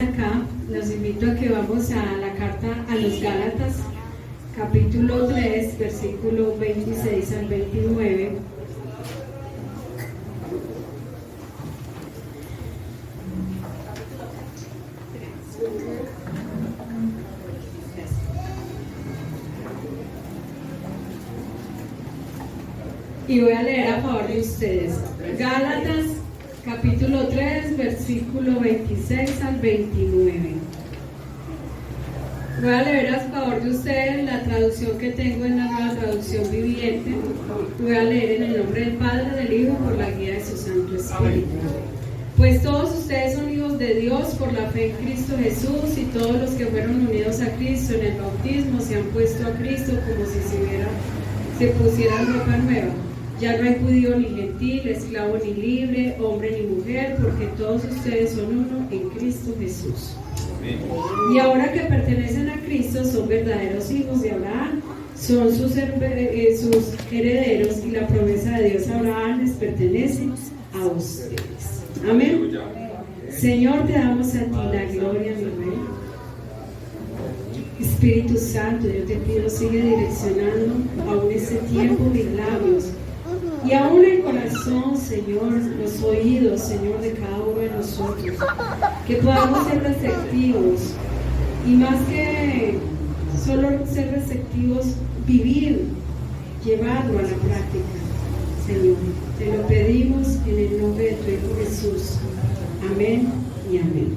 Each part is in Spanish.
Acá los invito a que vamos a la carta a los Gálatas, capítulo 3, versículo 26 al 29. Y voy a leer a favor de ustedes. Gálatas, capítulo 3, versículo 26 al 29. Voy a leer a favor de ustedes la traducción que tengo en la nueva traducción viviente. Voy a leer en el nombre del Padre, del Hijo, por la guía de su Santo Espíritu. Pues todos ustedes son hijos de Dios por la fe en Cristo Jesús, y todos los que fueron unidos a Cristo en el bautismo se han puesto a Cristo como si se pusieran ropa nueva. Ya no hay judío ni gentil, esclavo ni libre, hombre ni mujer, porque todos ustedes son uno en Cristo Jesús. Amén. Y ahora que pertenecen a Cristo, son verdaderos hijos de Abraham, son sus herederos, y la promesa de Dios a Abraham les pertenece a ustedes. Amén. Señor, te damos a ti la gloria, mi Rey. Espíritu Santo, yo te pido, sigue direccionando aún este tiempo mis labios, y aún el corazón, Señor, los oídos, Señor, de cada uno de nosotros, que podamos ser receptivos, y más que solo ser receptivos, vivir, llevarlo a la práctica, Señor. Te lo pedimos en el nombre de tu Hijo Jesús. Amén y amén.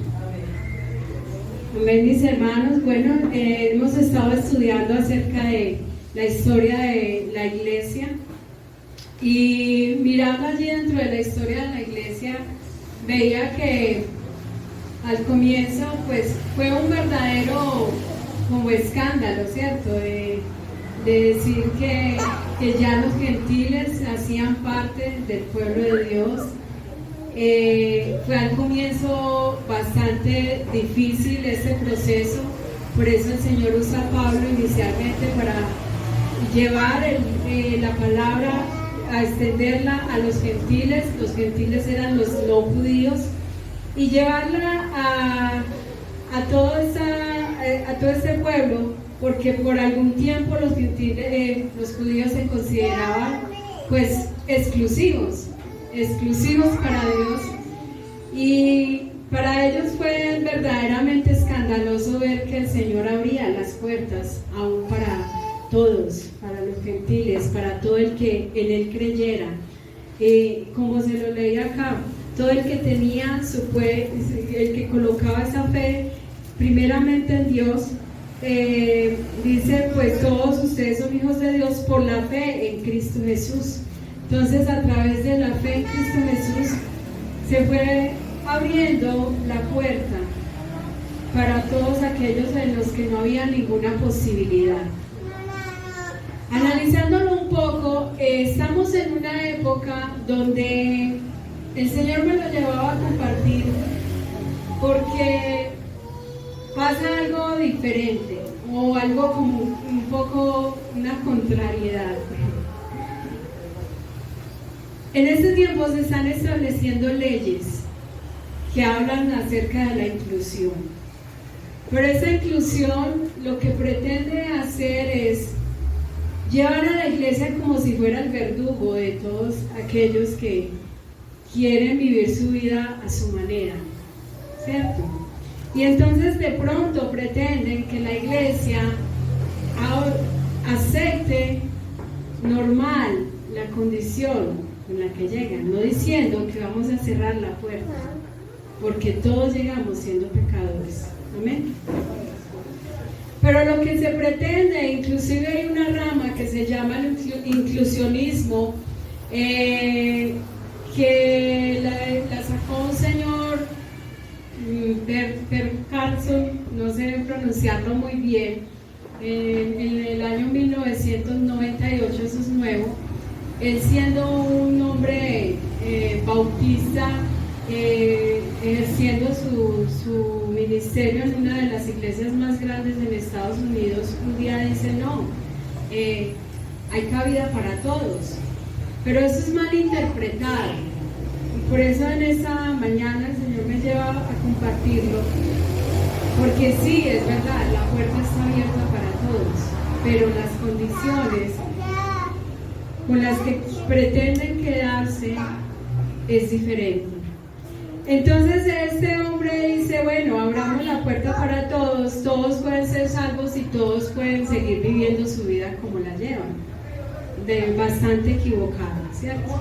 Amén, mis hermanos. Bueno, hemos estado estudiando acerca de la historia de la iglesia. Y mirando allí dentro de la historia de la iglesia, veía que al comienzo pues fue un verdadero como escándalo, ¿cierto? De decir que ya los gentiles hacían parte del pueblo de Dios. Fue al comienzo bastante difícil ese proceso, por eso el Señor usa a Pablo inicialmente para llevar la palabra, a extenderla a los gentiles eran los no judíos, y llevarla a todo este pueblo, porque por algún tiempo los judíos se consideraban pues exclusivos para Dios, y para ellos fue verdaderamente escandaloso ver que el Señor abría las puertas aún para todos, para los gentiles, para todo el que en Él creyera. Como se lo leí acá, todo el que tenía su fe, el que colocaba esa fe primeramente en Dios, dice, pues todos ustedes son hijos de Dios por la fe en Cristo Jesús. Entonces, a través de la fe en Cristo Jesús se fue abriendo la puerta para todos aquellos en los que no había ninguna posibilidad. Analizándolo un poco, estamos en una época donde el Señor me lo llevaba a compartir, porque pasa algo diferente, o algo como un poco una contrariedad. En este tiempo se están estableciendo leyes que hablan acerca de la inclusión, pero esa inclusión lo que pretende hacer es llevar a la iglesia como si fuera el verdugo de todos aquellos que quieren vivir su vida a su manera, ¿cierto? Y entonces de pronto pretenden que la iglesia acepte normal la condición con la que llegan, no diciendo que vamos a cerrar la puerta, porque todos llegamos siendo pecadores. Amén. Pero lo que se pretende, inclusive hay una rama que se llama el inclusionismo, que la sacó un señor, Per Carlson, no sé pronunciarlo muy bien, en el año 1998, eso es nuevo. Él, siendo un hombre bautista, ejerciendo su ministerio en una de las iglesias más grandes en Estados Unidos, un día dice: no, hay cabida para todos, pero eso es mal interpretado. Y por eso en esta mañana el Señor me lleva a compartirlo, Porque sí, es verdad, la puerta está abierta para todos, pero las condiciones con las que pretenden quedarse es diferente. Entonces este hombre dice, bueno, abramos la puerta para todos, todos pueden ser salvos y todos pueden seguir viviendo su vida como la llevan, bastante equivocada, ¿cierto?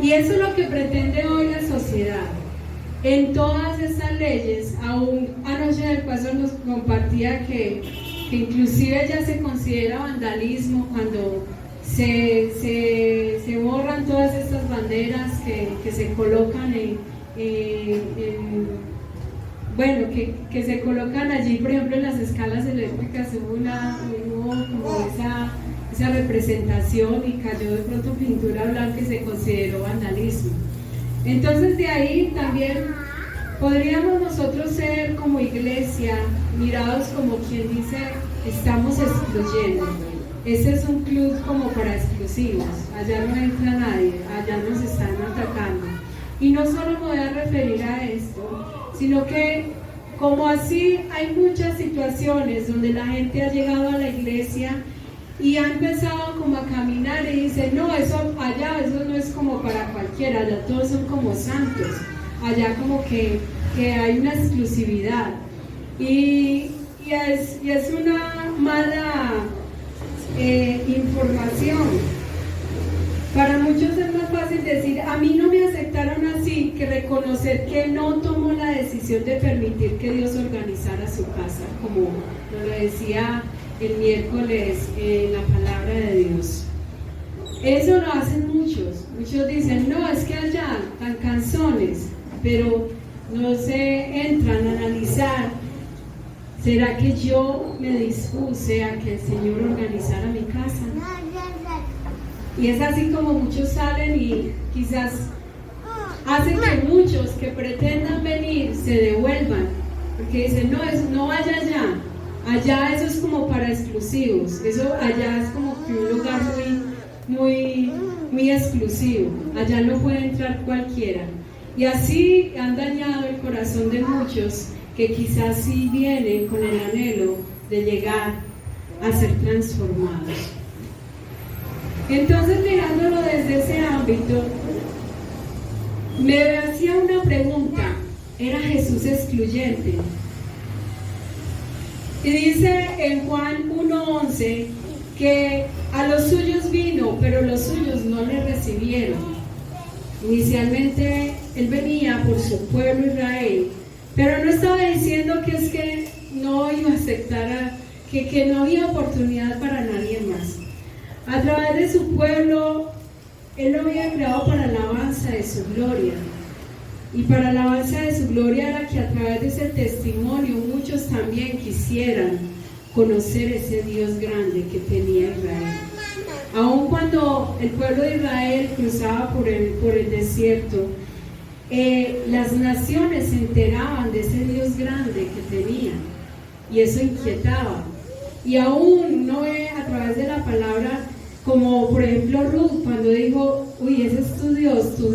Y eso es lo que pretende hoy la sociedad. En todas estas leyes, aún anoche el pastor nos compartía que inclusive ya se considera vandalismo cuando se borran todas estas banderas que se colocan bueno, que se colocan allí, por ejemplo, en las escalas eléctricas hubo como esa representación y cayó de pronto pintura blanca y se consideró vandalismo. Entonces de ahí también podríamos nosotros ser como iglesia mirados como quien dice, estamos excluyendo. Ese es un club como para exclusivos, allá no entra nadie, allá nos están atacando. Y no solo me voy a referir a esto, sino que como así hay muchas situaciones donde la gente ha llegado a la iglesia y ha empezado como a caminar y dice, no, eso allá, eso no es como para cualquiera, allá todos son como santos, allá como que hay una exclusividad. Y es una mala información. Para muchos es más fácil decir, a mí no me aceptaron así, que reconocer que no tomó la decisión de permitir que Dios organizara su casa, como lo decía el miércoles en la palabra de Dios. Eso lo hacen muchos dicen, no, es que allá tan canzones, pero no se entran a analizar, ¿será que yo me dispuse a que el Señor organizara mi casa? Y es así como muchos salen y quizás hacen que muchos que pretendan venir se devuelvan, porque dicen, no vaya allá eso es como para exclusivos, eso allá es como que un lugar muy exclusivo, allá no puede entrar cualquiera. Y así han dañado el corazón de muchos que quizás sí vienen con el anhelo de llegar a ser transformados. Entonces, mirándolo desde ese ámbito, me hacía una pregunta, ¿era Jesús excluyente? Y dice en Juan 1:11 que a los suyos vino, pero los suyos no le recibieron. Inicialmente él venía por su pueblo Israel, pero no estaba diciendo que es que no iba a aceptar, que no había oportunidad para nadie más. A través de su pueblo, Él lo había creado para alabanza de su gloria. Y para alabanza de su gloria era que a través de ese testimonio muchos también quisieran conocer ese Dios grande que tenía Israel. Aun cuando el pueblo de Israel cruzaba por el desierto, las naciones se enteraban de ese Dios grande que tenía. Y eso inquietaba. Y aún uno ve a través de la palabra, como por ejemplo Ruth, cuando dijo, uy, ese es tu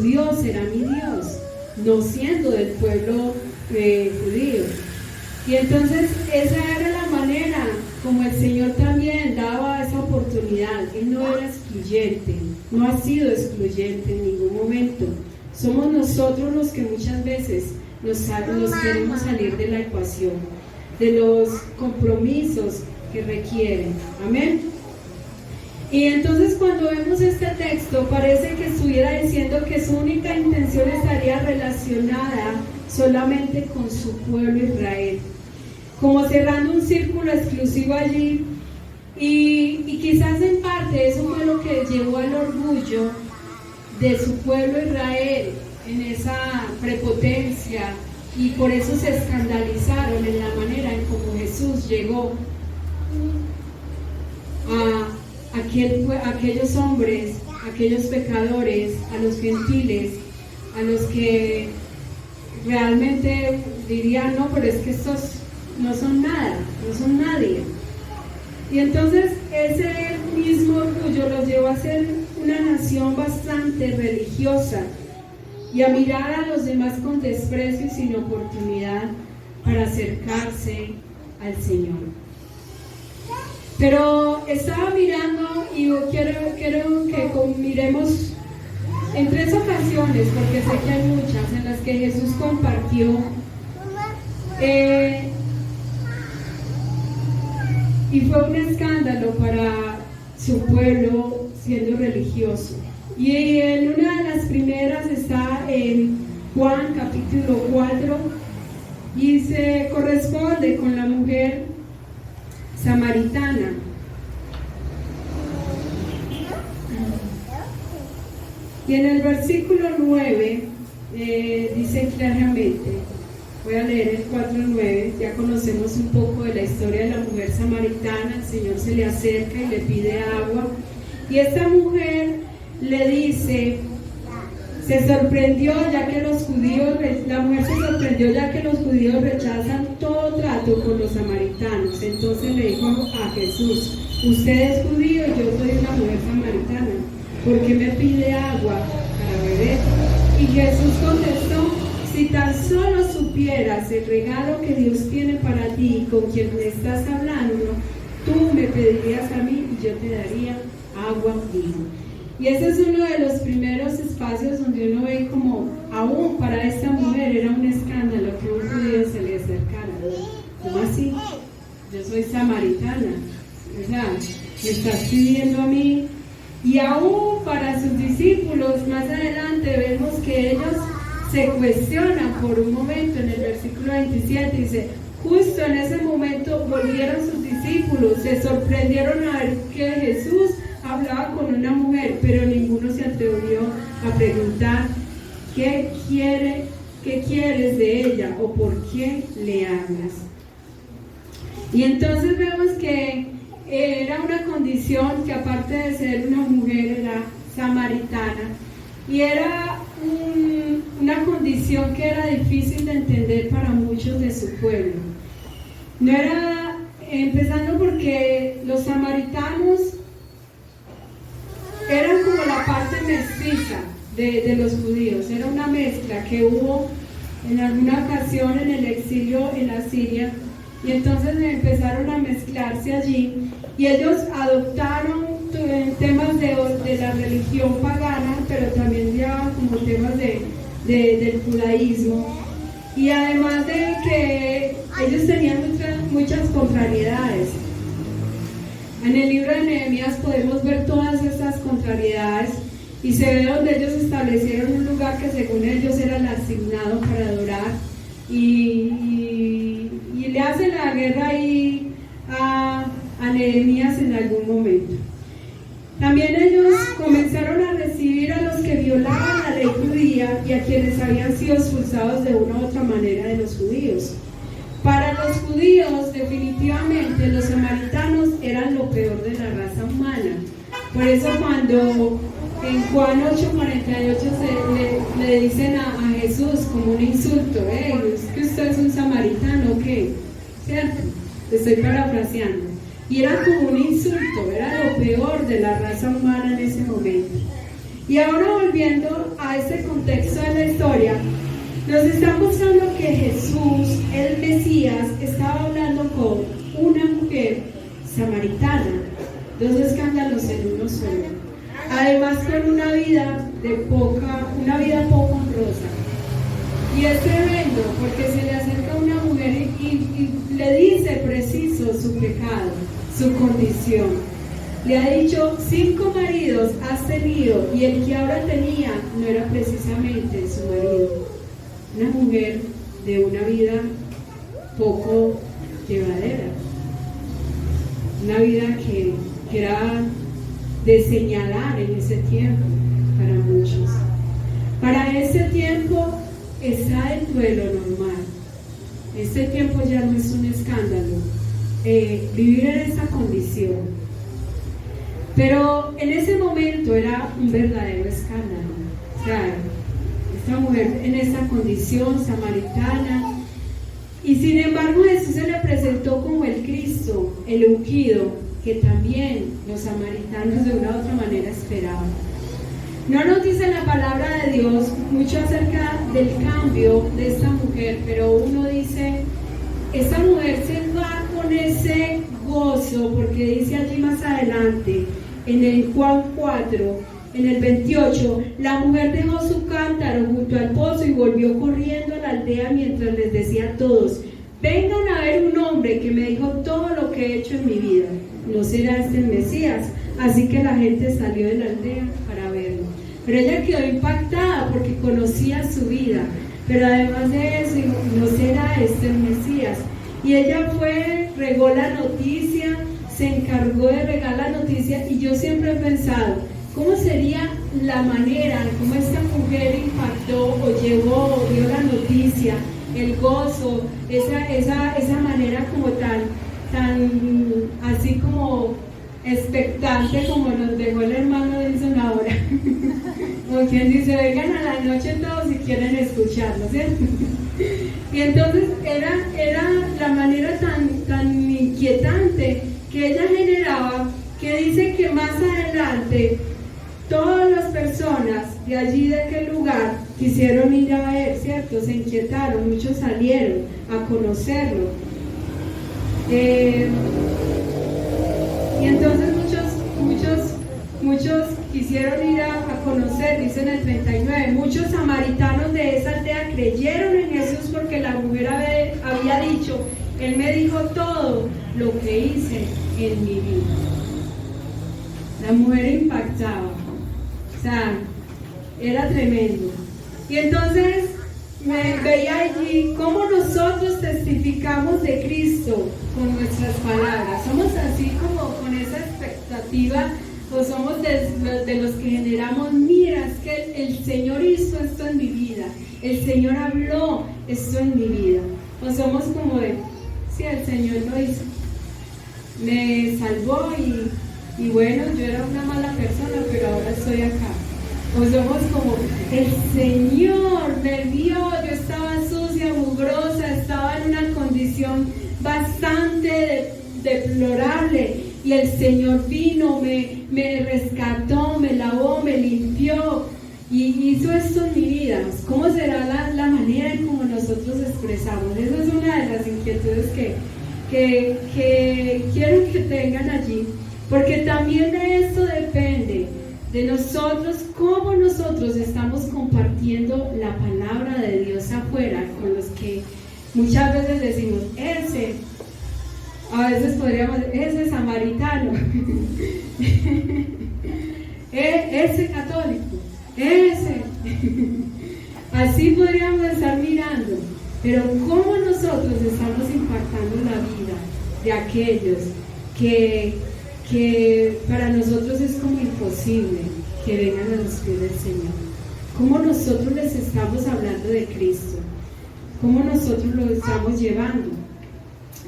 Dios será mi Dios, no siendo del pueblo judío. Y entonces esa era la manera como el Señor también daba esa oportunidad. Él no era excluyente, no ha sido excluyente en ningún momento. Somos nosotros los que muchas veces nos queremos salir de la ecuación, de los compromisos que requieren. Amén. Y entonces cuando vemos este texto parece que estuviera diciendo que su única intención estaría relacionada solamente con su pueblo Israel, como cerrando un círculo exclusivo allí, y quizás en parte eso fue lo que llevó al orgullo de su pueblo Israel en esa prepotencia, y por eso se escandalizaron en la manera en cómo Jesús llegó a aquellos hombres, aquellos pecadores, a los gentiles, a los que realmente dirían, no, pero es que estos no son nada, no son nadie. Y entonces ese mismo orgullo los llevó a ser una nación bastante religiosa y a mirar a los demás con desprecio y sin oportunidad para acercarse al Señor. Pero estaba mirando y quiero que miremos en 3 ocasiones, porque sé que hay muchas en las que Jesús compartió y fue un escándalo para su pueblo siendo religioso. Y en una de las primeras está en Juan capítulo 4 y se corresponde con la mujer samaritana. Y en el versículo 9 dice claramente, voy a leer el 4:9, ya conocemos un poco de la historia de la mujer samaritana. El Señor se le acerca y le pide agua, y esta mujer le dice, la mujer se sorprendió ya que los judíos rechazan todo trato con los samaritanos. Entonces le dijo a Jesús, usted es judío y yo soy una mujer samaritana, ¿por qué me pide agua para beber? Y Jesús contestó, si tan solo supieras el regalo que Dios tiene para ti y con quien me estás hablando, tú me pedirías a mí y yo te daría agua viva. Y ese es uno de los primeros espacios donde uno ve como, aún para esta mujer era un escándalo que un judío se le acercara. ¿Cómo así? Yo soy samaritana. O sea, me estás pidiendo a mí. Y aún para sus discípulos, más adelante vemos que ellos se cuestionan por un momento. En el versículo 27 dice, justo en ese momento volvieron sus discípulos, se sorprendieron a ver que Jesús hablaba con una mujer, pero ninguno se atrevió a preguntar qué quieres de ella o por qué le hablas. Y entonces vemos que era una condición que, aparte de ser una mujer, era samaritana, y era una condición que era difícil de entender para muchos de su pueblo. No era, empezando porque los samaritanos eran como la parte mestiza de los judíos. Era una mezcla que hubo en alguna ocasión en el exilio en la Siria, y entonces empezaron a mezclarse allí, y ellos adoptaron temas de la religión pagana, pero también ya como temas del judaísmo. Y además de que ellos tenían muchas contrariedades. En el libro de Nehemías podemos ver todas estas contrariedades, y se ve donde ellos establecieron un lugar que según ellos era el asignado para adorar, y le hace la guerra ahí a Nehemías en algún momento. También ellos comenzaron a recibir a los que violaban la ley judía y a quienes habían sido expulsados de una u otra manera de los judíos. Para los judíos, definitivamente, los samaritanos eran lo peor de la raza humana. Por eso cuando en Juan 8:48 le dicen a Jesús como un insulto, ¿es que usted es un samaritano o qué? ¿Cierto? Estoy parafraseando. Y era como un insulto, era lo peor de la raza humana en ese momento. Y ahora, volviendo a ese contexto de la historia, nos está mostrando que Jesús, el Mesías, estaba hablando con una mujer samaritana. 2 escándalos en uno solo. Además, con una vida poco honrosa. Y es tremendo porque se le acerca a una mujer y le dice preciso su pecado, su condición. Le ha dicho, 5 maridos has tenido y el que ahora tenía no era precisamente su marido. Una mujer de una vida poco llevadera. Una vida que era de señalar en ese tiempo para muchos. Para ese tiempo está el duelo normal. Este tiempo ya no es un escándalo vivir en esa condición, pero en ese momento era un verdadero escándalo. O sea, esta mujer en esa condición samaritana, y sin embargo Jesús se le presentó como el Cristo, el ungido, que también los samaritanos de una u otra manera esperaban. No nos dice la palabra de Dios mucho acerca del cambio de esta mujer, pero uno dice esa mujer se va con ese gozo, porque dice allí más adelante, en el Juan 4, en el 28, la mujer dejó su cántaro junto al pozo y volvió corriendo a la aldea mientras les decía a todos: vengan a ver un hombre que me dijo todo lo que he hecho en mi vida. ¿No será este el Mesías? Así que la gente salió de la aldea para verlo. Pero ella quedó impactada porque conocía su vida. Pero además de eso, dijo: ¿no será este el Mesías? Y ella fue, regó la noticia, se encargó de regar la noticia. Y yo siempre he pensado, ¿cómo sería la manera, cómo esta mujer impactó o llevó, o dio la noticia, el gozo, esa manera como tan así como expectante, como nos dejó el hermano Wilson ahora? Como quien dice: vengan a la noche todos si quieren escucharlo, ¿cierto? Y entonces era la manera tan inquietante que ella generaba, que dice que más adelante todas las personas de allí, de aquel lugar, quisieron ir a ver, ¿cierto? Se inquietaron, muchos salieron a conocerlo. Y entonces muchos quisieron ir a conocer, dice en el 39, muchos samaritanos de esa aldea creyeron en Jesús porque la mujer había dicho: Él me dijo todo lo que hice en mi vida. La mujer impactaba, o sea, era tremendo. Y entonces me veía allí cómo nosotros testificamos de Cristo con nuestras palabras. Somos así como con esa expectativa, o somos de los que generamos: mira, es que el Señor hizo esto en mi vida, el Señor habló esto en mi vida. O somos como de: sí, el Señor lo hizo, me salvó y bueno, yo era una mala persona, pero ahora estoy acá. O somos como: el Señor me vio, yo estaba sucia, mugrosa, estaba en una condición bastante deplorable, y el Señor vino, me rescató, me lavó, me limpió y hizo esto en mi vida. ¿Cómo será la manera en cómo nosotros expresamos? Esa es una de las inquietudes que quiero que tengan allí, porque también de esto depende de nosotros, cómo nosotros estamos compartiendo la palabra de Dios afuera con los que muchas veces decimos: a veces podríamos decir: ese samaritano, ese católico, ese. Así podríamos estar mirando, pero cómo nosotros estamos impactando la vida de aquellos que para nosotros es como imposible que vengan a los pies del Señor. Cómo nosotros les estamos hablando de Cristo, cómo nosotros lo estamos llevando.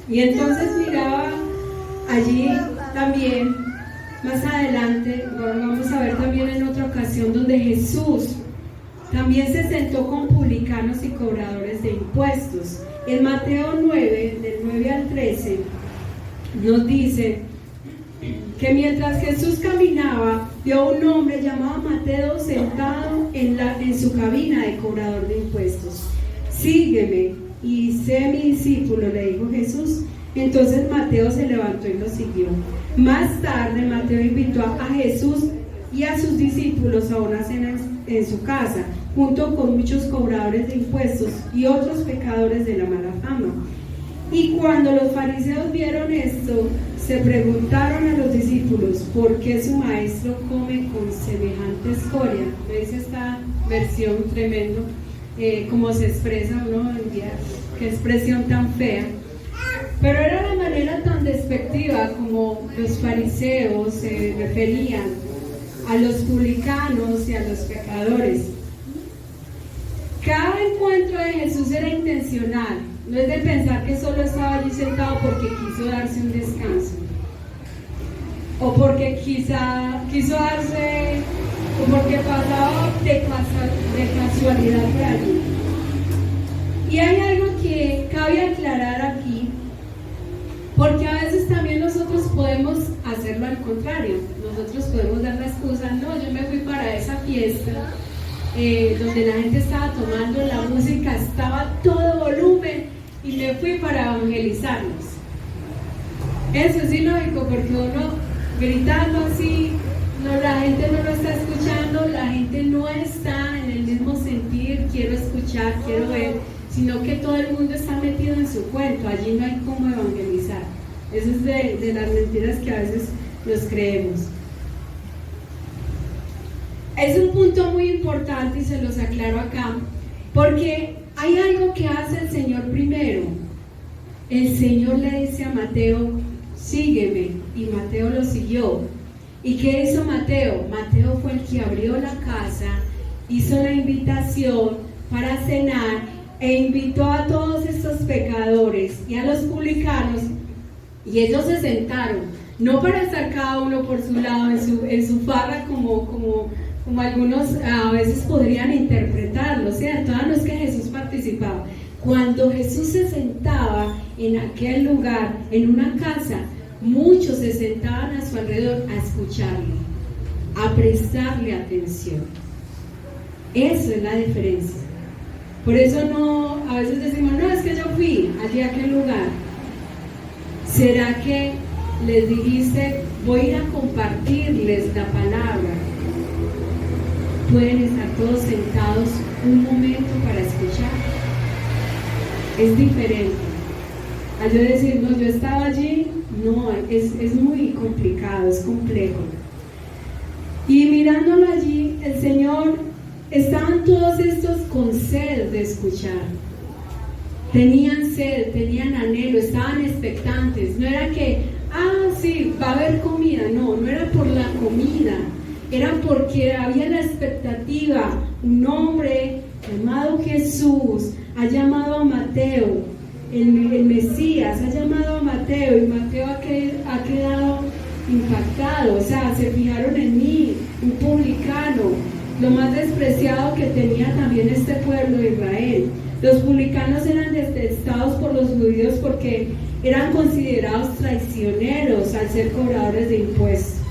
Y entonces miraba allí también, más adelante, vamos a ver también en otra ocasión, donde Jesús también se sentó con publicanos y cobradores de impuestos. En Mateo 9, del 9 al 13, nos dice que mientras Jesús caminaba, vio a un hombre llamado Mateo sentado en su cabina de cobrador de impuestos. Sígueme y sé mi discípulo, le dijo Jesús. Entonces Mateo se levantó y lo siguió. Más tarde Mateo invitó a Jesús y a sus discípulos a una cena en su casa, junto con muchos cobradores de impuestos y otros pecadores de la mala fama. Y cuando los fariseos vieron esto, se preguntaron a los discípulos: ¿por qué su maestro come con semejante escoria? ¿Veis esta versión tremendo? Como se expresa uno hoy en día, qué expresión tan fea. Pero era la manera tan despectiva como los fariseos se referían a los publicanos y a los pecadores. Cada encuentro de Jesús era intencional. No es de pensar que solo estaba allí sentado porque quiso darse un descanso, o porque quiso darse, o porque pasaba de casualidad por allí. Y hay algo que cabe aclarar aquí, porque a veces también nosotros podemos hacerlo al contrario. Nosotros podemos dar la excusa: no, yo me fui para esa fiesta donde la gente estaba tomando, la música estaba a todo volumen y me fui para evangelizarlos. Eso es ilógico porque uno gritando así, no, la gente no lo está escuchando, la gente no está en el mismo sentir, quiero escuchar, quiero ver, sino que todo el mundo está metido en su cuento, allí no hay cómo evangelizar. Eso es de las mentiras que a veces nos creemos. Es un punto muy importante y se los aclaro acá, porque hay algo que hace el Señor primero. El Señor le dice a Mateo, sígueme, y Mateo lo siguió. ¿Y qué hizo Mateo? Mateo fue el que abrió la casa, hizo la invitación para cenar e invitó a todos estos pecadores y a los publicanos, y ellos se sentaron, no para estar cada uno por su lado en su farra como algunos a veces podrían interpretarlo, ¿cierto? No es que Jesús participaba. Cuando Jesús se sentaba en aquel lugar, en una casa, muchos se sentaban a su alrededor a escucharle, a prestarle atención. Eso es la diferencia. Por eso a veces decimos, no, es que yo fui allí a aquel lugar. ¿Será que les dijiste, voy a ir a compartirles la palabra? Pueden estar todos sentados un momento para escuchar. Es diferente. Al yo decir, no, yo estaba allí, no, es muy complicado, es complejo. Y mirándolo allí, el Señor, estaban todos estos con sed de escuchar. Tenían sed, tenían anhelo, estaban expectantes. No era que, sí, va a haber comida. No era por la comida. Era porque había la expectativa. Un hombre llamado Jesús ha llamado a Mateo, el Mesías ha llamado a Mateo, y Mateo ha quedado impactado. O sea, se fijaron en mí, un publicano, lo más despreciado que tenía también este pueblo de Israel. Los publicanos eran detestados por los judíos porque eran considerados traicioneros al ser cobradores de impuestos.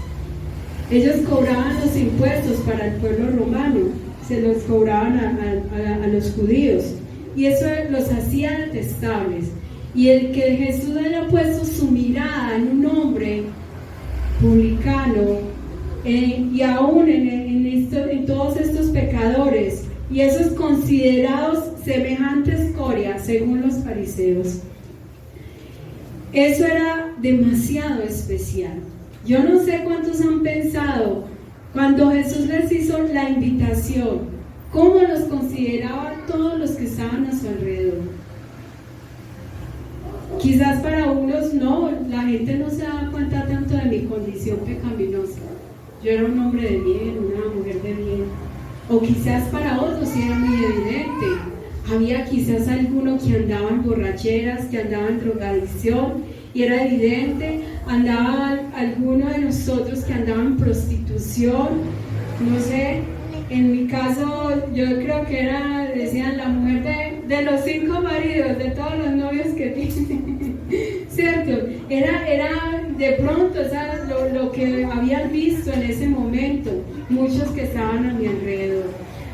Ellos cobraban los impuestos para el pueblo romano, se los cobraban a los judíos, y eso los hacía detestables. Y el que Jesús haya puesto su mirada en un hombre publicano, y aún en todos estos pecadores, y esos considerados semejante escoria según los fariseos, eso era demasiado especial. Yo no sé cuántos han pensado cuando Jesús les hizo la invitación, cómo los consideraba todos los que estaban a su alrededor. Quizás para unos no, la gente no se da cuenta tanto de mi condición pecaminosa. Yo era un hombre de bien, una mujer de bien. O quizás para otros sí era muy evidente. Había quizás alguno que andaba en borracheras, que andaba en drogadicción, y era evidente. Andaba alguno de nosotros que andaba en prostitución, no sé. En mi caso, yo creo que era, decían, la mujer de los 5 maridos, de todos los novios que tiene, ¿cierto? Era de pronto, ¿sabes? Lo que habían visto en ese momento, muchos que estaban a mi alrededor.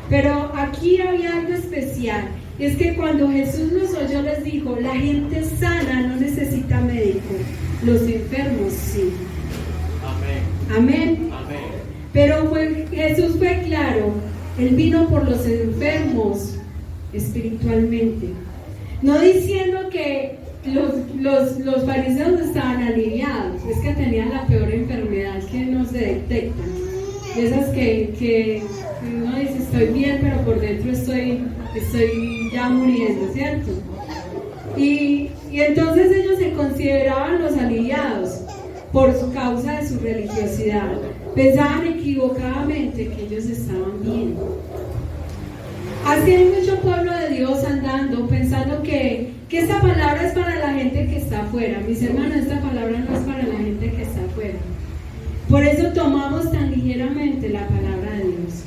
Pero aquí había algo especial, y es que cuando Jesús los oyó, les dijo, la gente sana no necesita médico, los enfermos sí. Amén. Amén. Amén. Pero Jesús fue claro, Él vino por los enfermos espiritualmente, no diciendo que los fariseos estaban aliviados, es que tenían la peor enfermedad que no se detecta, esas que uno dice estoy bien, pero por dentro estoy ya muriendo, ¿cierto? Y entonces ellos se consideraban los aliviados por su causa de su religiosidad. Pensaban equivocadamente que ellos estaban bien. Así hay mucho pueblo de Dios andando pensando que esta palabra es para la gente que está afuera. Mis hermanos, esta palabra no es para la gente que está afuera. Por eso tomamos tan ligeramente la palabra de Dios.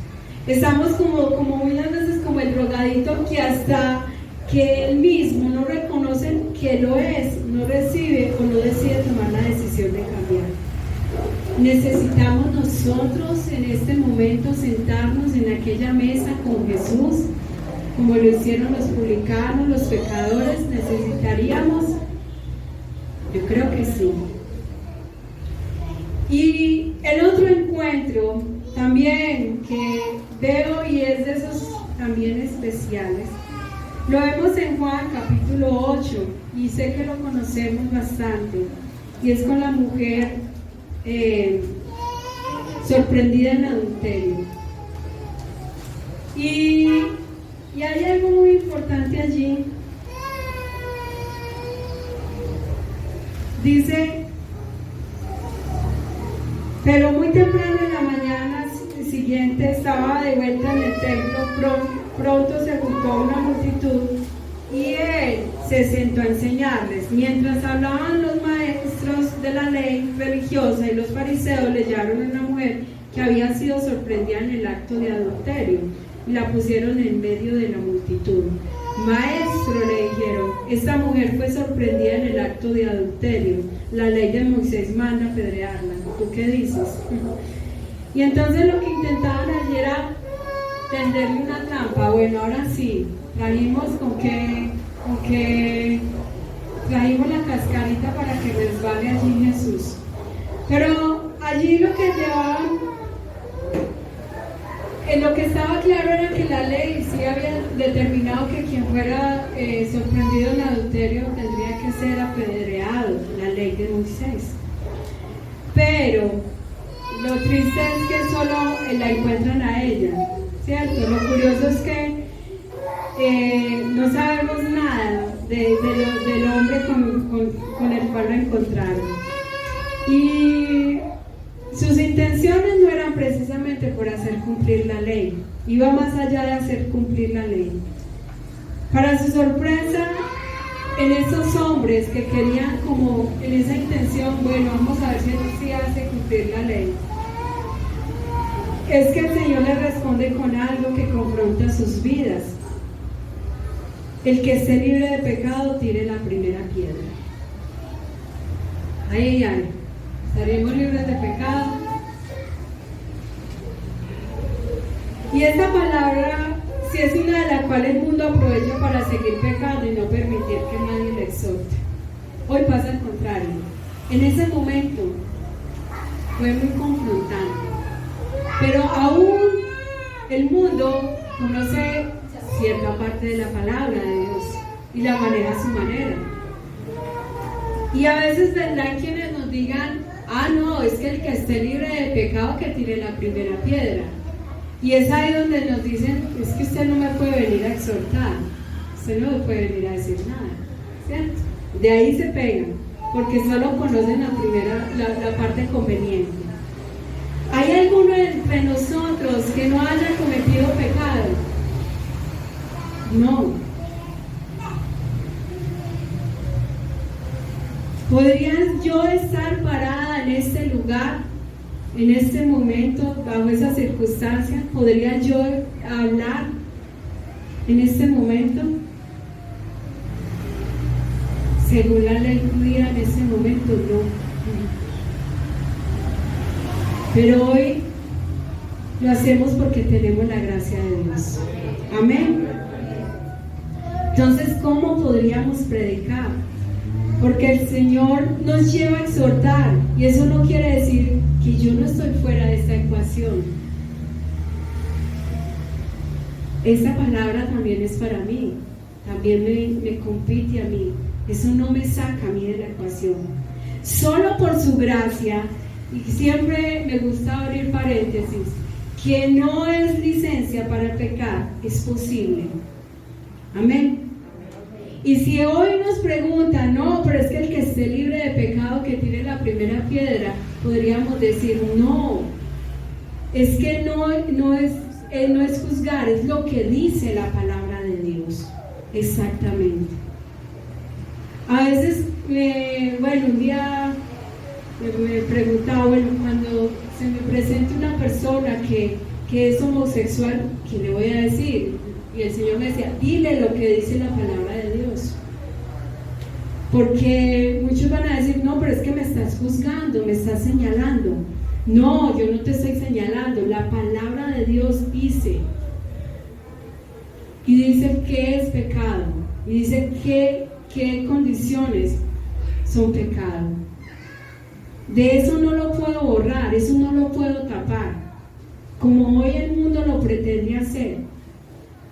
Estamos como muchas veces como el drogadito que hasta que él mismo no reconoce que lo es, no recibe o no decide tomar la decisión de cambiar. Necesitamos nosotros en este momento sentarnos en aquella mesa con Jesús como lo hicieron los publicanos, los pecadores? ¿Necesitaríamos? Yo creo que sí. Y el otro encuentro también que veo, y es de esos también especiales, lo vemos en Juan capítulo 8, y sé que lo conocemos bastante, y es con la mujer sorprendida en adulterio. Y hay algo muy importante allí. Dice: pero muy temprano en la mañana siguiente estaba de vuelta en el templo. Pronto se juntó una multitud y él se sentó a enseñarles. Mientras hablaban los maestros de la ley religiosa y los fariseos, le llevaron a una mujer que había sido sorprendida en el acto de adulterio y la pusieron en medio de la multitud. Maestro, le dijeron, esta mujer fue sorprendida en el acto de adulterio. La ley de Moisés manda apedrearla. ¿Tú qué dices? Y entonces lo que intentaban allí era tenderle una trampa. Bueno, ahora sí, trajimos con que trajimos la cascarita para que resbale allí Jesús. Pero allí lo que llevaban, lo que estaba claro era que la ley sí había determinado que quien fuera sorprendido en adulterio tendría que ser apedreado, la ley de Moisés. Pero lo triste es que solo la encuentran a ella, ¿cierto? Lo curioso es que no sabemos nada del hombre con el cual la encontraron. Y sus intenciones no eran precisamente por hacer cumplir la ley, iba más allá de hacer cumplir la ley. Para su sorpresa, en esos hombres que querían como en esa intención, bueno, vamos a ver si hace cumplir la ley, es que el Señor le responde con algo que confronta sus vidas. El que esté libre de pecado, tire la primera piedra. Ay, ¿estaremos libres de pecado? Y esta palabra sí es una de las cuales el mundo aprovecha para seguir pecando y no permitir que nadie le exhorte. Hoy pasa al contrario. En ese momento fue muy confrontante. Pero aún el mundo conoce cierta parte de la palabra de Dios y la maneja a su manera. Y a veces vendrán quienes nos digan: no, es que el que esté libre de pecado que tire la primera piedra. Y es ahí donde nos dicen: es que usted no me puede venir a exhortar, usted no me puede venir a decir nada, ¿cierto? De ahí se pegan, porque solo conocen la parte conveniente. ¿Hay alguno entre nosotros que no haya cometido pecado? No. ¿Podría yo estar parada en este lugar, en este momento, bajo esa circunstancia? ¿Podría yo hablar en este momento? Según la ley judía, en este momento no. Pero hoy lo hacemos porque tenemos la gracia de Dios. Amén. Entonces, ¿cómo podríamos predicar? Porque el Señor nos lleva a exhortar, y eso no quiere decir que yo no estoy fuera de esta ecuación. Esta palabra también es para mí, también me compite a mí. Eso no me saca a mí de la ecuación. Solo por su gracia, y siempre me gusta abrir paréntesis, que no es licencia para pecar, es posible. Amén. Y si hoy nos preguntan: no, pero es que el que esté libre de pecado que tire la primera piedra, podríamos decir: no, es que no es juzgar, es lo que dice la palabra de Dios. Exactamente. A veces, un día me preguntaba, cuando se me presenta una persona que es homosexual, ¿qué le voy a decir? Y el Señor me decía: dile lo que dice la palabra de Dios. Porque muchos van a decir: no, pero es que me estás juzgando, me estás señalando. No, yo no te estoy señalando, la palabra de Dios dice. Y dice qué es pecado, y dice qué condiciones son pecado. De eso no lo puedo borrar, eso no lo puedo tapar, como hoy el mundo lo pretende hacer.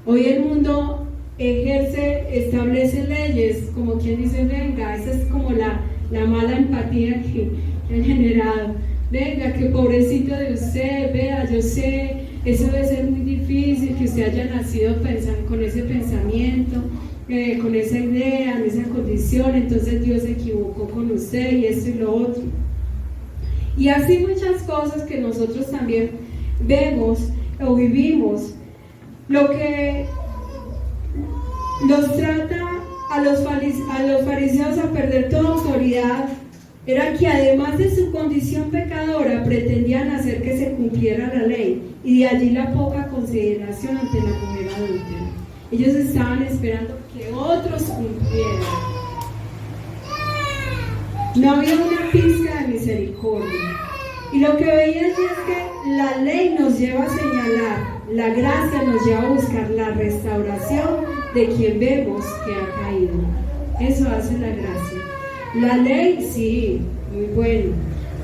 Hoy el mundo establece leyes, como quien dice, venga, esa es como la mala empatía que han generado. Venga, que pobrecito de usted, vea, yo sé, eso debe ser muy difícil, que usted haya nacido con ese pensamiento, con esa idea, en esa condición, entonces Dios se equivocó con usted y esto y lo otro. Y así muchas cosas que nosotros también vemos o vivimos. Lo que nos trata a los fariseos a perder toda autoridad era que además de su condición pecadora pretendían hacer que se cumpliera la ley, y de allí la poca consideración ante la mujer adúltera. Ellos estaban esperando que otros cumplieran. No había una pizca de misericordia. Y lo que veía allí es que la ley nos lleva a señalar, la gracia nos lleva a buscar la restauración de quien vemos que ha caído. Eso hace la gracia. La ley, sí, muy bueno,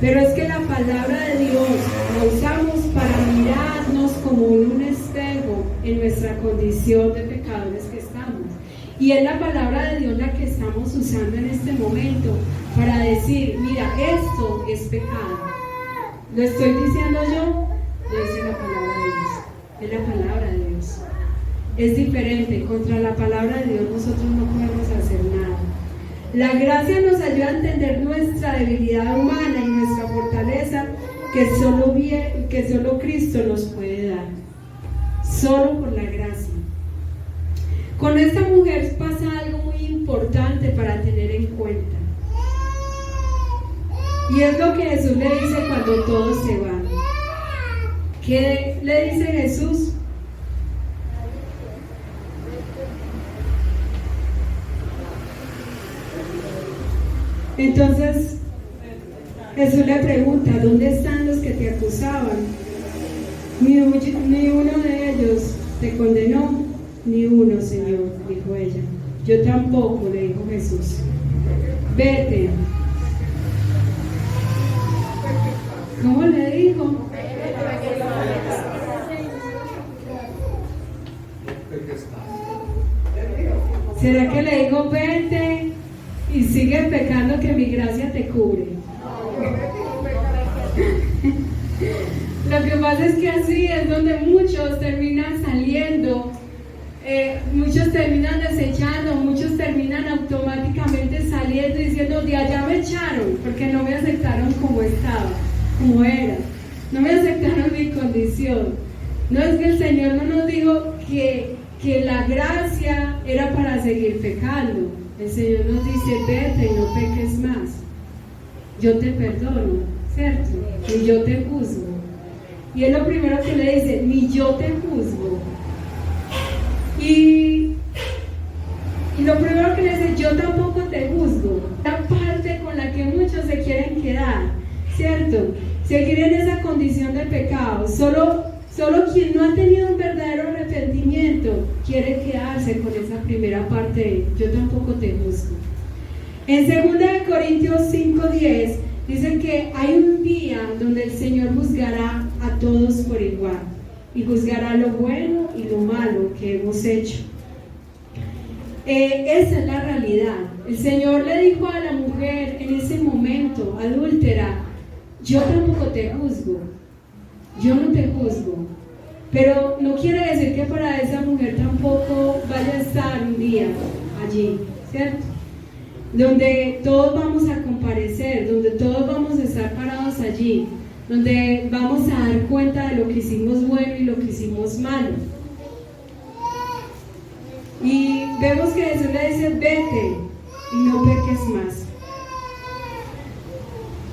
pero es que la palabra de Dios la usamos para mirarnos como en un espejo en nuestra condición de pecadores que estamos. Y es la palabra de Dios la que estamos usando en este momento para decir, mira, esto es pecado. ¿Lo estoy diciendo yo? Lo dice la palabra de Dios. Es la palabra de Dios. Es diferente. Contra la palabra de Dios nosotros no podemos hacer nada. La gracia nos ayuda a entender nuestra debilidad humana y nuestra fortaleza que solo Cristo nos puede dar. Solo por la gracia. Con esta mujer pasa algo muy importante para tener en cuenta. Y es lo que Jesús le dice cuando todos se van. ¿Qué le dice Jesús? Entonces Jesús le pregunta, ¿dónde están los que te acusaban? Ni uno de ellos te condenó, ni uno, Señor, dijo ella. Yo tampoco, le dijo Jesús. Vete. ¿Cómo le dijo? ¿Será que le digo vete y sigue pecando que mi gracia te cubre? Lo que pasa es que así es donde muchos terminan saliendo, muchos terminan desechando, muchos terminan automáticamente saliendo y diciendo de allá me echaron porque no me aceptaron como estaba, como era, no me aceptaron mi condición. No es que el Señor no nos dijo que la gracia era para seguir pecando. El Señor nos dice vete y no peques más, yo te perdono, ¿cierto? Y yo te juzgo. Y es lo primero que le dice, ni yo te juzgo. Y lo primero que le dice, yo tampoco te juzgo. La parte con la que muchos se quieren quedar, ¿cierto? Seguir en esa condición de pecado. Solo quien no ha tenido un verdadero arrepentimiento quiere quedarse con esa primera parte de yo tampoco te juzgo. En 2 Corintios 5:10 dice que hay un día donde el Señor juzgará a todos por igual y juzgará lo bueno y lo malo que hemos hecho. Esa es la realidad. El Señor le dijo a la mujer en ese momento, adúltera, yo tampoco te juzgo, yo no te juzgo, pero no quiere decir que para esa mujer tampoco vaya a estar un día allí, ¿cierto? Donde todos vamos a comparecer, donde todos vamos a estar parados allí, donde vamos a dar cuenta de lo que hicimos bueno y lo que hicimos malo. Y vemos que Jesús le dice, vete y no peques más.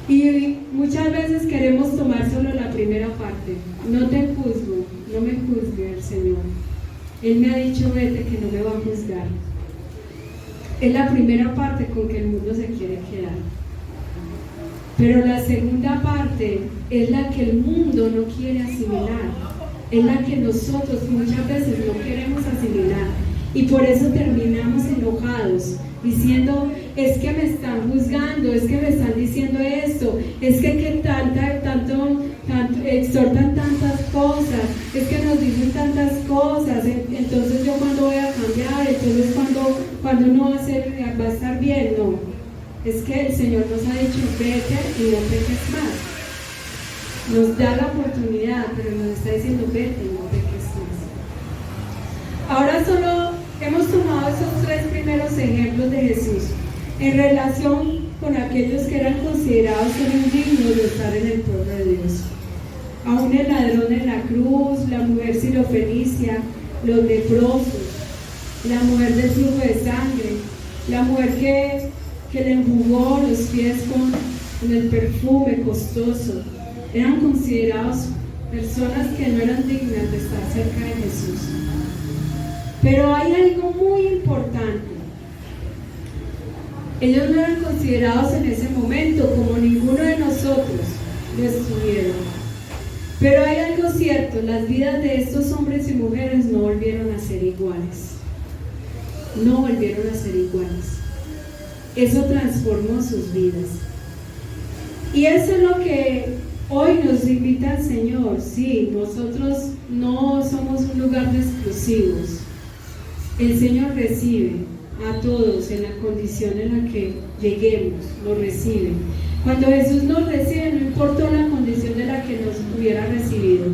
Y muchas veces queremos tomar solo la primera parte. No te juzgo, no me juzgue el Señor. Él me ha dicho vete, que no me va a juzgar. Es la primera parte con que el mundo se quiere quedar. Pero la segunda parte es la que el mundo no quiere asimilar. Es la que nosotros muchas veces no queremos asimilar. Y por eso terminamos enojados, diciendo, es que me están juzgando, es que me están diciendo esto, es que tanto exhortan tantas cosas, es que nos dicen tantas cosas, entonces yo cuando voy a cambiar, entonces cuando uno va a estar bien. No, es que el Señor nos ha dicho, vete y no peques más. Nos da la oportunidad, pero nos está diciendo, vete y no peques más. Ahora solo hemos tomado esos 3 primeros ejemplos de Jesús en relación con aquellos que eran considerados ser indignos de estar en el pueblo de Dios. Aún el ladrón en la cruz, la mujer sirofenicia, los leprosos, la mujer del flujo de sangre, la mujer que le enjugó los pies con el perfume costoso, eran considerados personas que no eran dignas de estar cerca de Jesús. Pero hay algo muy importante. Ellos no eran considerados en ese momento como ninguno de nosotros lo estuvieron. Pero hay algo cierto, las vidas de estos hombres y mujeres no volvieron a ser iguales. No volvieron a ser iguales. Eso transformó sus vidas. Y eso es lo que hoy nos invita el Señor. Sí, nosotros no somos un lugar de exclusivos. El Señor recibe a todos en la condición en la que lleguemos, lo recibe. Cuando Jesús nos recibe, no importa la condición de la que nos hubiera recibido,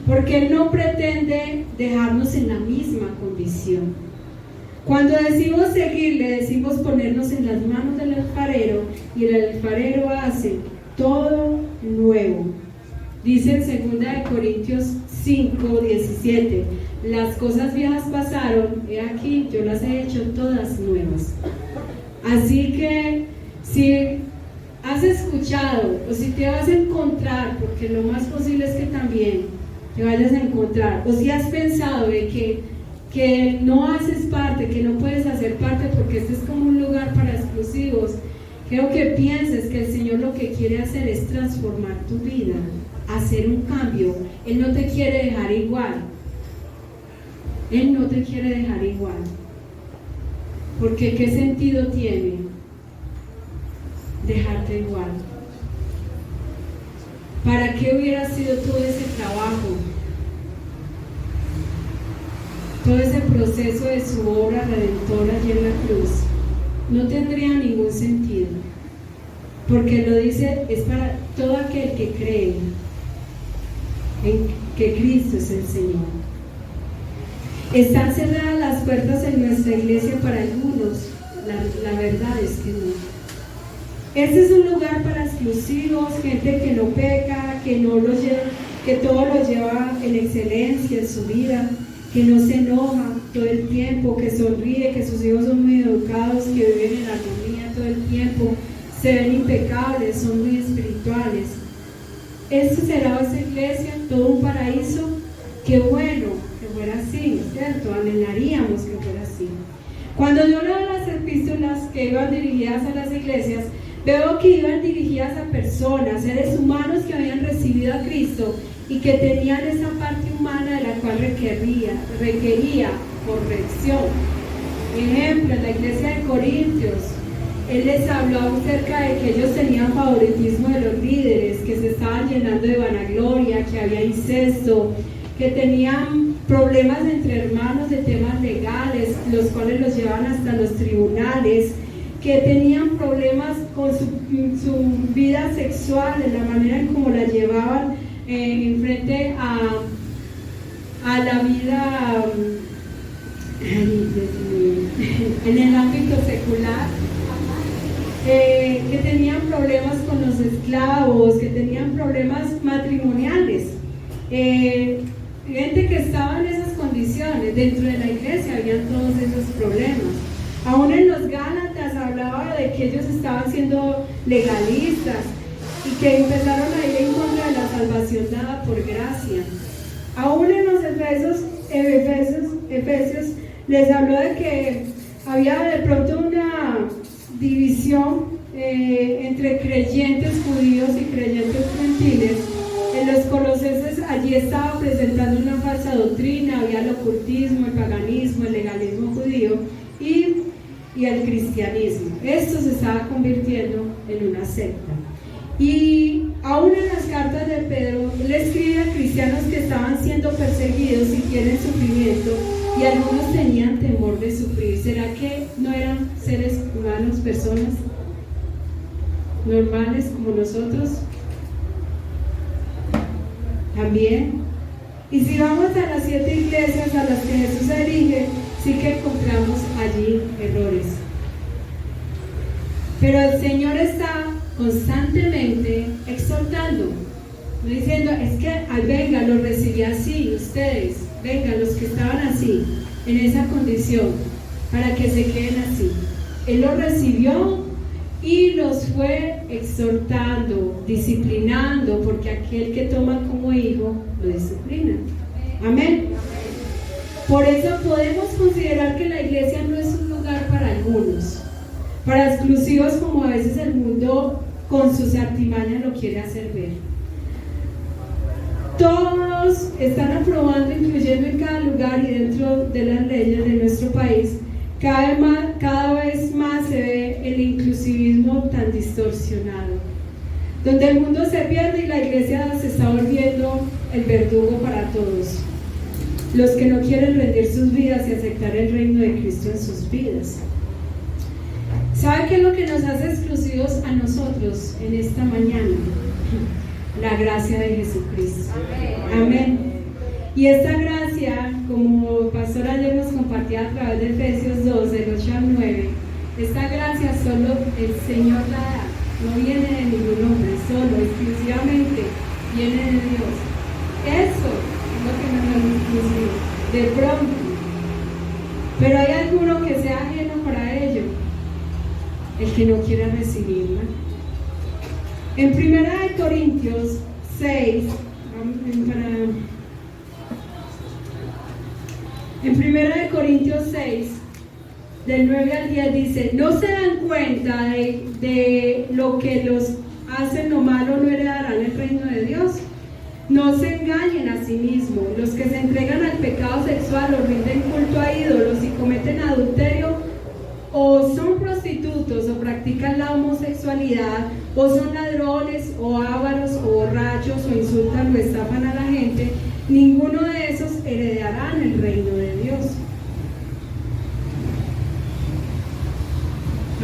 porque Él no pretende dejarnos en la misma condición. Cuando decimos seguirle, decimos ponernos en las manos del alfarero, y el alfarero hace todo nuevo. Dice en 2 Corintios 5:17, las cosas viejas pasaron, he aquí, yo las he hecho todas nuevas. Así que si has escuchado o si te vas a encontrar, porque lo más posible es que también te vayas a encontrar, o si has pensado de que no haces parte, que no puedes hacer parte porque este es como un lugar para exclusivos, quiero que pienses que el Señor lo que quiere hacer es transformar tu vida, hacer un cambio. Él no te quiere dejar igual. Él no te quiere dejar igual. Porque ¿qué sentido tiene dejarte igual? ¿Para qué hubiera sido todo ese trabajo? Todo ese proceso de su obra redentora allí en la cruz no tendría ningún sentido, porque lo dice, es para todo aquel que cree en que Cristo es el Señor. ¿Están cerradas las puertas en nuestra iglesia para algunos? La verdad es que no. Este es un lugar para exclusivos, gente que no peca, que todo lo lleva en excelencia en su vida, que no se enoja todo el tiempo, que sonríe, que sus hijos son muy educados, que viven en armonía todo el tiempo, se ven impecables, son muy espirituales. ¿Esto será esa iglesia, todo un paraíso? Qué bueno que fuera así, ¿cierto? Anhelaríamos que fuera así. Cuando yo leo las epístolas que iban dirigidas a las iglesias, veo que iban dirigidas a personas, seres humanos que habían recibido a Cristo y que tenían esa parte humana de la cual requería corrección. Ejemplo, en la iglesia de Corintios, Él les habló acerca de que ellos tenían favoritismo de los líderes, que se estaban llenando de vanagloria, que había incesto, que tenían problemas entre hermanos de temas legales, los cuales los llevaban hasta los tribunales, que tenían problemas con su vida sexual, en la manera en cómo la llevaban en frente a la vida en el ámbito secular, que tenían problemas con los esclavos, que tenían problemas matrimoniales, gente que estaba en esas condiciones. Dentro de la iglesia habían todos esos problemas. Aún en los Gálatas hablaba de que ellos estaban siendo legalistas y que empezaron a ir en contra de la salvación dada por gracia. Aún en los Efesios les habló de que había de pronto una división entre creyentes judíos y creyentes gentiles, En los colosenses allí estaba presentando una falsa doctrina, había el ocultismo, el paganismo, el legalismo judío y el cristianismo. Esto se estaba convirtiendo en una secta. Y aún en las cartas de Pedro, él escribe a cristianos que estaban siendo perseguidos y tienen sufrimiento, y algunos tenían temor de sufrir. ¿Será que no eran seres humanos, personas normales como nosotros? También. Y si vamos a las 7 iglesias a las que Jesús erige, sí que encontramos allí errores. Pero el Señor está constantemente exhortando, no diciendo, es que venga, lo recibí así, ustedes, venga, los que estaban así, en esa condición, para que se queden así. Él los recibió y los fue exhortando, disciplinando, porque aquel que toma como hijo lo disciplina. Amén. Por eso podemos considerar que la iglesia no es un lugar para algunos, para exclusivos, como a veces el mundo con sus artimañas lo quiere hacer ver. Todos están aprobando, incluyendo en cada lugar y dentro de las leyes de nuestro país, cada vez más se ve el inclusivismo tan distorsionado, donde el mundo se pierde y la iglesia se está volviendo el verdugo para todos los que no quieren rendir sus vidas y aceptar el reino de Cristo en sus vidas. ¿Sabe qué es lo que nos hace exclusivos a nosotros en esta mañana? La gracia de Jesucristo. Amén. Y esta gracia, como Pastor ayer nos compartía a través de Efesios 2, del 8 al 9, esta gracia solo el Señor la da, no viene de ningún hombre, solo, exclusivamente viene de Dios. Eso es lo que nos hace exclusivos, de pronto. Pero hay alguno que sea ajeno para ello, el que no quiera recibirla. En 1 Corintios 6, en 1 Corintios 6, del 9 al 10 dice, ¿no se dan cuenta de lo que los hacen lo malo no heredarán el reino de Dios? No se engañen a sí mismos. Los que se entregan al pecado sexual o rinden culto a ídolos y cometen adulterio, o son prostitutos, o practican la homosexualidad, o son ladrones, o ávaros, o borrachos, o insultan o estafan a la gente, ninguno de esos heredarán el reino de Dios.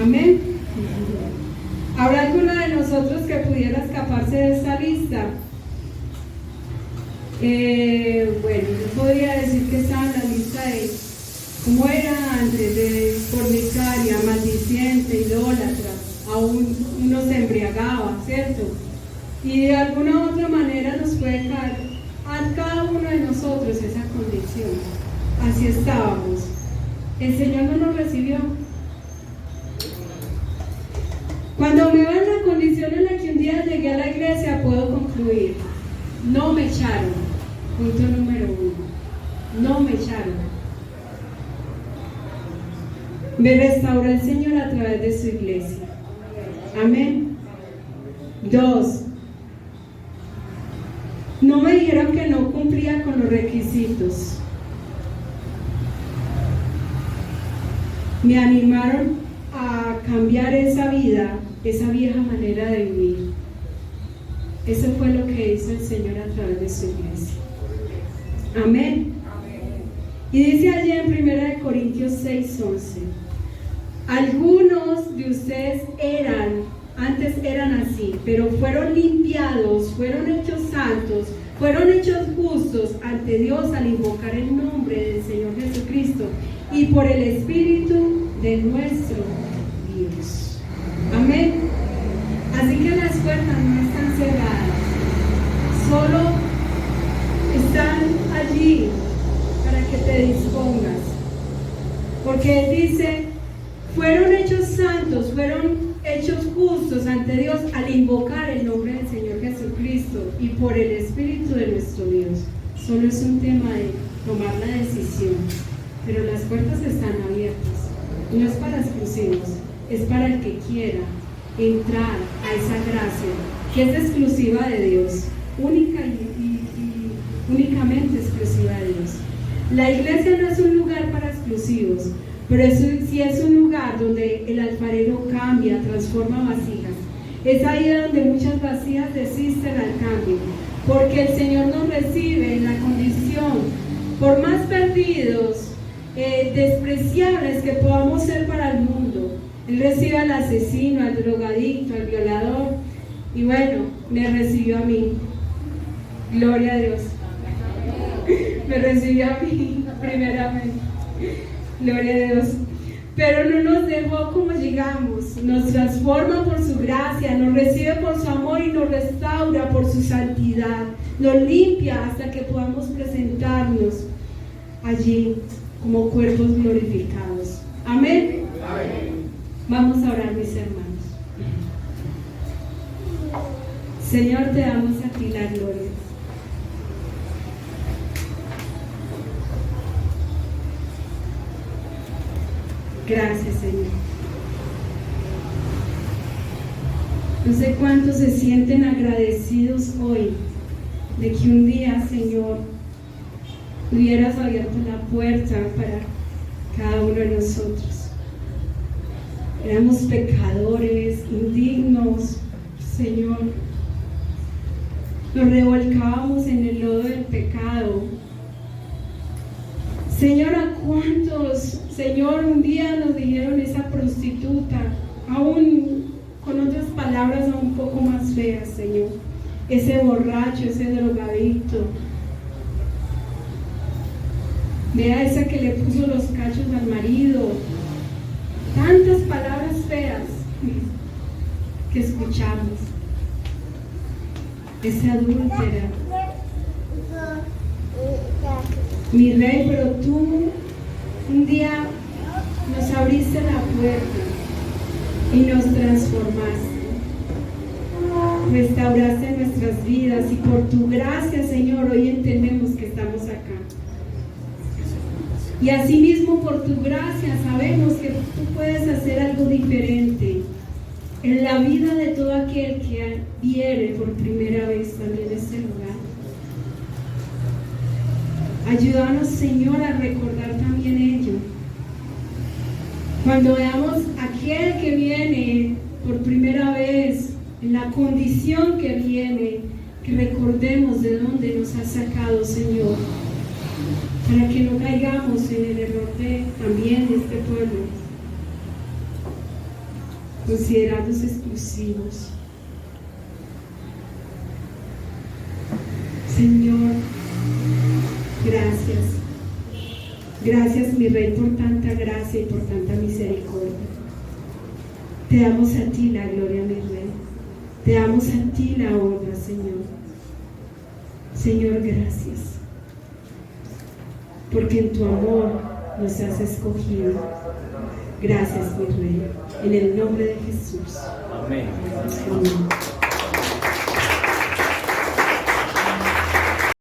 Amén. ¿Habrá alguno de nosotros que pudiera escaparse de esta lista? Bueno, yo podría decir que estaba en la lista de cómo era antes, de fornicaria, maldiciente, idólatra, aún uno se embriagaba, ¿cierto? Y de alguna u otra manera nos puede caer a cada uno de nosotros esa condición. Así estábamos. El Señor no nos recibió. Cuando me veo en la condición en la que un día llegué a la iglesia, puedo concluir: no me echaron. Punto número 1. No me echaron. Me restauró el Señor a través de su iglesia. Amén. 2. No me dijeron que no cumplía con los requisitos. Me animaron a cambiar esa vida, esa vieja manera de vivir. Eso fue lo que hizo el Señor a través de su iglesia. Amén. Y dice allí en 1 Corintios 6:11: algunos de ustedes antes eran así, pero fueron limpiados, fueron hechos santos, fueron hechos justos ante Dios al invocar el nombre del Señor Jesucristo y por el Espíritu de nuestro Dios. Amén. Así que las puertas no están cerradas, solo están allí para que te dispongas, porque Él dice: fueron hechos santos, fueron hechos justos ante Dios al invocar el nombre del Señor Jesucristo y por el Espíritu de nuestro Dios. Solo es un tema de tomar la decisión, pero las puertas están abiertas. No es para exclusivos, es para el que quiera entrar a esa gracia que es exclusiva de Dios. única y únicamente exclusiva de Dios. La iglesia no es un lugar para exclusivos, pero sí es un lugar donde el alfarero cambia, transforma vasijas. Es ahí donde muchas vasijas resisten al cambio, porque el Señor nos recibe en la condición, por más perdidos, despreciables que podamos ser para el mundo. Él recibe al asesino, al drogadicto, al violador, y bueno, me recibió a mí. Gloria a Dios. Me recibió a mí primeramente. Gloria a Dios. Pero no nos dejó como llegamos, nos transforma por su gracia, nos recibe por su amor y nos restaura por su santidad, nos limpia hasta que podamos presentarnos allí como cuerpos glorificados. Amén. Amén. Vamos a orar, mis hermanos. Señor, te damos a ti la gloria. Gracias, Señor. No sé cuántos se sienten agradecidos hoy de que un día, Señor, hubieras abierto la puerta para cada uno de nosotros. Éramos pecadores, indignos, Señor. Nos revolcábamos en el lodo del pecado. Señor, ¿a cuántos, Señor, un día nos dijeron esa prostituta, aún con otras palabras aún un poco más feas, Señor? Ese borracho, ese drogadicto. Vea esa que le puso los cachos al marido. Tantas palabras feas que escuchamos. Esa adúltera. Mi rey, pero tú un día nos abriste la puerta y nos transformaste. Restauraste nuestras vidas y por tu gracia, Señor, hoy entendemos que estamos acá. Y asimismo por tu gracia sabemos que tú puedes hacer algo diferente en la vida de todo aquel que viene por primera vez también a este lugar. Ayúdanos, Señor, a recordar también ello. Cuando veamos a aquel que viene por primera vez, en la condición que viene, que recordemos de dónde nos ha sacado, Señor, para que no caigamos en el error también de este pueblo, considerados exclusivos. Señor, gracias. Gracias, mi Rey, por tanta gracia y por tanta misericordia. Te damos a ti la gloria, mi Rey. Te damos a ti la honra, Señor. Señor, gracias. Porque en tu amor nos has escogido. Gracias, mi Rey. En el nombre de Jesús. Amén. Amén.